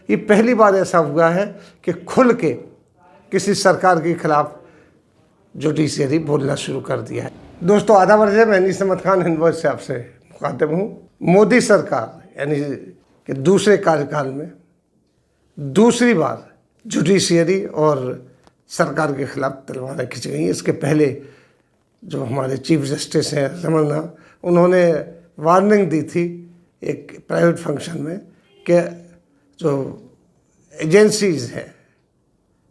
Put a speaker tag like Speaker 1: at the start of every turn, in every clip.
Speaker 1: ये पहली बार ऐसा हुआ है कि खुल के किसी सरकार के खिलाफ जुडिशरी बोलना शुरू कर दिया है। दोस्तों, आधा वर्ष है, मैं अनीस अहमद खान हिंद वॉइस से आपसे मुखातिब हूँ। मोदी सरकार यानी कि दूसरे कार्यकाल में दूसरी बार जुडिशरी और सरकार के खिलाफ तलवारें खिंच गई। इसके पहले जो हमारे चीफ जस्टिस हैं रमन्ना, उन्होंने वार्निंग दी थी एक प्राइवेट फंक्शन में कि जो एजेंसीज़ हैं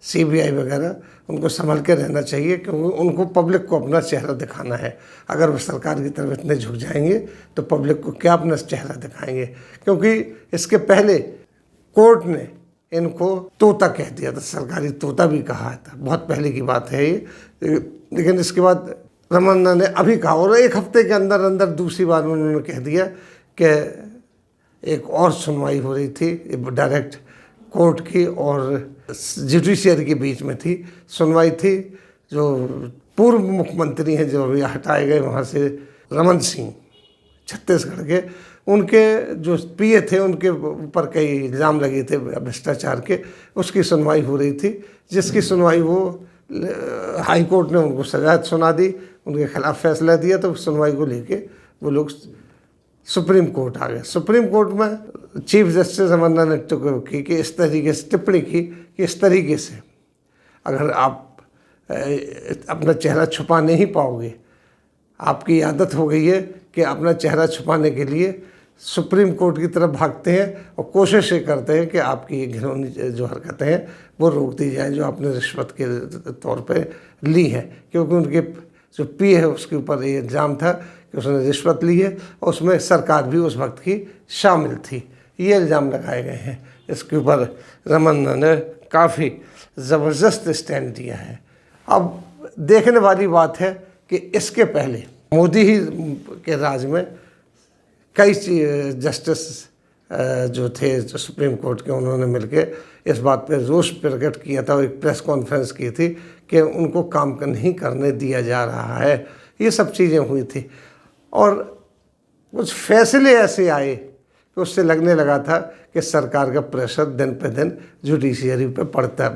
Speaker 1: सीबीआई वगैरह, उनको संभल के रहना चाहिए क्योंकि उनको पब्लिक को अपना चेहरा दिखाना है। अगर वो सरकार की तरफ इतने झुक जाएंगे तो पब्लिक को क्या अपना चेहरा दिखाएंगे, क्योंकि इसके पहले कोर्ट ने इनको तोता कह दिया था, सरकारी तोता भी कहा था, बहुत पहले की बात है ये। लेकिन इसके बाद रमन्ना ने अभी कहा और एक हफ्ते के अंदर अंदर दूसरी बार उन्होंने कह दिया कि एक और सुनवाई हो रही थी डायरेक्ट कोर्ट की और जुडिशरी के बीच में थी। सुनवाई थी जो पूर्व मुख्यमंत्री हैं जो अभी हटाए गए वहाँ से, रमन सिंह छत्तीसगढ़ के, उनके जो पीए थे उनके ऊपर कई इल्ज़ाम लगे थे भ्रष्टाचार के। उसकी सुनवाई हो रही थी, जिसकी सुनवाई वो हाई कोर्ट ने उनको सजा सुना दी, उनके खिलाफ फैसला दिया, तो सुनवाई को लेके वो लोग सुप्रीम कोर्ट आ गए। सुप्रीम कोर्ट में चीफ जस्टिस रमन्ना ने की कि इस तरीके से टिप्पणी की कि इस तरीके से अगर आप अपना चेहरा छुपा नहीं पाओगे, आपकी आदत हो गई है कि अपना चेहरा छुपाने के लिए सुप्रीम कोर्ट की तरफ भागते हैं और कोशिश ये करते हैं कि आपकी ये घिनौनी जो हरकतें हैं वो रोक दी जाए जो आपने रिश्वत के तौर पे ली है। क्योंकि उनके जो पीए है उसके ऊपर ये इल्ज़ाम था कि उसने रिश्वत ली है और उसमें सरकार भी उस वक्त की शामिल थी, ये इल्ज़ाम लगाए गए हैं। इसके ऊपर रमन्ना ने काफ़ी ज़बरदस्त स्टैंड दिया है। अब देखने वाली बात है कि इसके पहले मोदी ही के राज में कई जस्टिस जो थे जो सुप्रीम कोर्ट के, उन्होंने मिलकर इस बात पे रोष प्रकट किया था और एक प्रेस कॉन्फ्रेंस की थी कि उनको काम नहीं करने दिया जा रहा है। ये सब चीज़ें हुई थी और कुछ फैसले ऐसे आए कि उससे लगने लगा था कि सरकार का प्रेशर दिन पे दिन जुडिशरी पे बढ़ता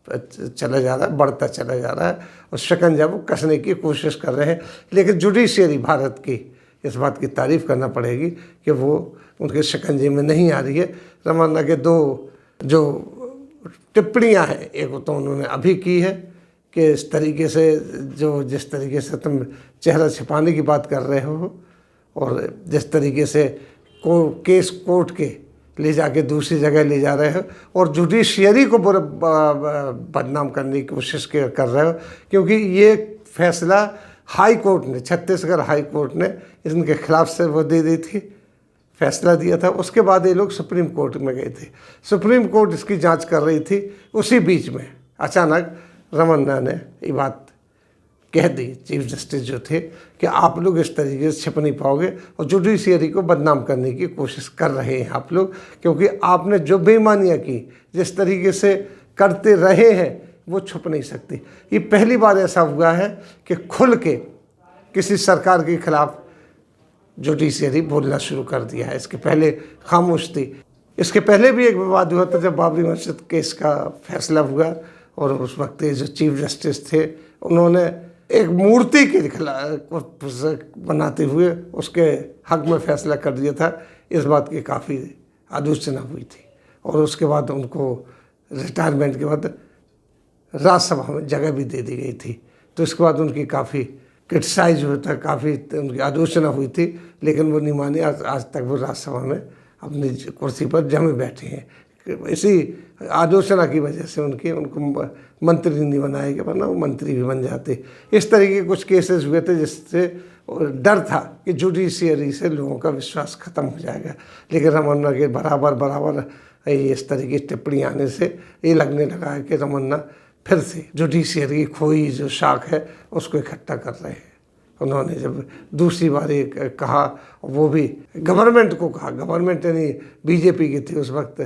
Speaker 1: चला जा रहा है, बढ़ता चला जा रहा है और शिकंजा वो कसने की कोशिश कर रहे हैं। लेकिन जुडिशरी भारत की इस बात की तारीफ़ करना पड़ेगी कि वो उनके शिकंजे में नहीं आ रही है। रमन्ना के दो जो टिप्पणियां हैं, एक तो उन्होंने अभी की है कि इस तरीके से जिस तरीके से तुम चेहरा छिपाने की बात कर रहे हो और जिस तरीके से केस कोर्ट के ले जाके दूसरी जगह ले जा रहे हो और जुडिशरी को बदनाम करने की कोशिश कर रहे हो, क्योंकि ये फैसला हाई कोर्ट ने, छत्तीसगढ़ हाई कोर्ट ने इनके खिलाफ से वो दे दी थी, फैसला दिया था। उसके बाद ये लोग सुप्रीम कोर्ट में गए थे, सुप्रीम कोर्ट इसकी जांच कर रही थी। उसी बीच में अचानक रमन्ना ने ये बात कह दी, चीफ जस्टिस जो थे, कि आप लोग इस तरीके से छिप नहीं पाओगे और जुडिशरी को बदनाम करने की कोशिश कर रहे हैं आप लोग, क्योंकि आपने जो बेईमानियाँ की, जिस तरीके से करते रहे हैं, वो छुप नहीं सकती। ये पहली बार ऐसा हुआ है कि खुल के किसी सरकार के खिलाफ जुडिशरी बोलना शुरू कर दिया है। इसके पहले खामोश थी। इसके पहले भी एक विवाद हुआ था जब बाबरी मस्जिद केस का फैसला हुआ और उस वक्त जो चीफ जस्टिस थे उन्होंने एक मूर्ति के खिलाफ बनाते हुए उसके हक में फैसला कर दिया था। इस बात की काफ़ी आलोचना हुई थी और उसके बाद उनको रिटायरमेंट के बाद राज्यसभा में जगह भी दे दी गई थी। तो इसके बाद उनकी काफ़ी क्रिटिसाइज हुआ था, काफ़ी उनकी आलोचना हुई थी, लेकिन वो नहीं माने। आज तक वो राज्यसभा में अपनी कुर्सी पर जमे बैठे हैं। इसी आलोचना की वजह से उनको मंत्री नहीं बनाया गया, वरना वो मंत्री भी बन जाते। इस तरीके के कुछ केसेस हुए थे जिससे डर था कि जुडिशरी से लोगों का विश्वास खत्म हो जाएगा। लेकिन रमन्ना के बराबर इस तरीके की टिप्पणी आने से ये लगने लगा है कि रमन्ना फिर से जुडिशरी की खोई जो शाख है उसको इकट्ठा कर रहे हैं। उन्होंने जब दूसरी बार ये कहा, वो भी गवर्नमेंट को कहा, गवर्नमेंट यानी बीजेपी की थी उस वक्त,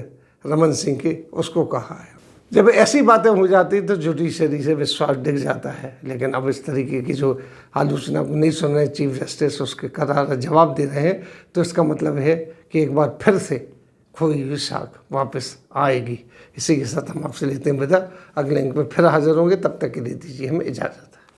Speaker 1: रमन सिंह की, उसको कहा है। जब ऐसी बातें हो जाती तो जुडिशरी से विश्वास डिग जाता है। लेकिन अब इस तरीके की जो आलोचना को नहीं सुन रहे चीफ जस्टिस, उसके करारा जवाब दे रहे हैं, तो इसका मतलब है कि एक बार फिर से खोई हुई साख वापस आएगी। इसी के साथ हम आपसे लेते हैं विदा। अगले अंक में फिर हाजिर होंगे, तब तक के लिए दीजिए हमें इजाज़त।